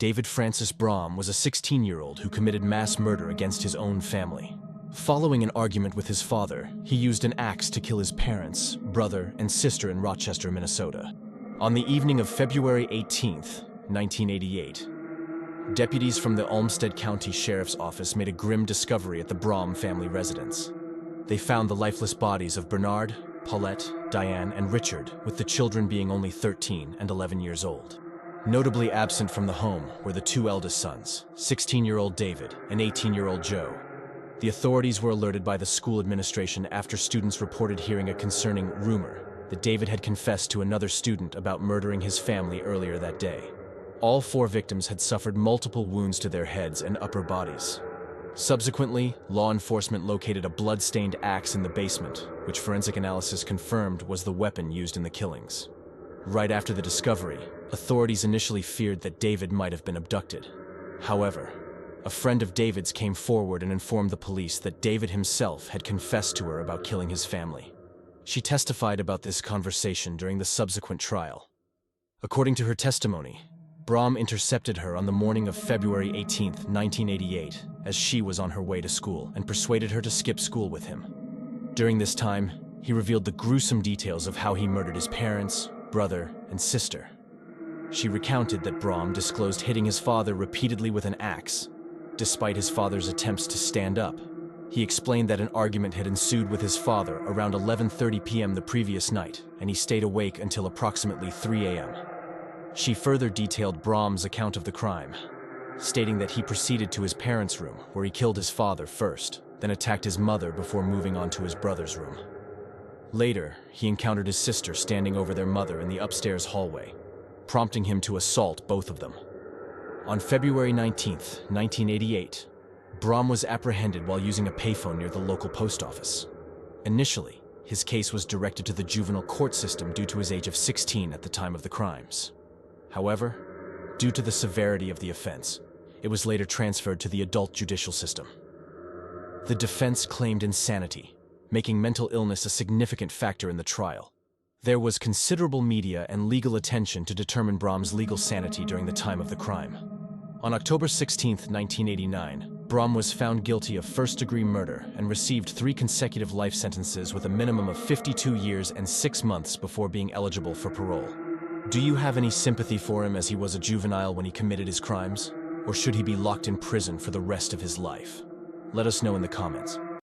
David Francis Brom was a 16-year-old who committed mass murder against his own family. Following an argument with his father, he used an axe to kill his parents, brother, and sister in Rochester, Minnesota. On the evening of February 18, 1988, deputies from the Olmsted County Sheriff's Office made a grim discovery at the Brom family residence. They found the lifeless bodies of Bernard, Paulette, Diane, and Richard, with the children being only 13 and 11 years old. Notably absent from the home were the two eldest sons, 16-year-old David and 18-year-old Joe. The authorities were alerted by the school administration after students reported hearing a concerning rumor that David had confessed to another student about murdering his family earlier that day. All four victims had suffered multiple wounds to their heads and upper bodies. Subsequently, law enforcement located a blood-stained axe in the basement, which forensic analysis confirmed was the weapon used in the killings. Right after the discovery, authorities initially feared that David might have been abducted. However, a friend of David's came forward and informed the police that David himself had confessed to her about killing his family. She testified about this conversation during the subsequent trial. According to her testimony, Brom intercepted her on the morning of February 18, 1988, as she was on her way to school, and persuaded her to skip school with him. During this time, he revealed the gruesome details of how he murdered his parents, brother, and sister. She recounted that Brom disclosed hitting his father repeatedly with an axe, despite his father's attempts to stand up. He explained that an argument had ensued with his father around 11:30 p.m. the previous night, and he stayed awake until approximately 3 a.m. She further detailed Brom's account of the crime, stating that he proceeded to his parents' room, where he killed his father first, then attacked his mother before moving on to his brother's room. Later, he encountered his sister standing over their mother in the upstairs hallway, prompting him to assault both of them. On February 19, 1988, Brom was apprehended while using a payphone near the local post office. Initially, his case was directed to the juvenile court system due to his age of 16 at the time of the crimes. However, due to the severity of the offense, it was later transferred to the adult judicial system. The defense claimed insanity, making mental illness a significant factor in the trial. There was considerable media and legal attention to determine Brom's legal sanity during the time of the crime. On October 16, 1989, Brom was found guilty of first-degree murder and received 3 consecutive life sentences with a minimum of 52 years and 6 months before being eligible for parole. Do you have any sympathy for him as he was a juvenile when he committed his crimes? Or should he be locked in prison for the rest of his life? Let us know in the comments.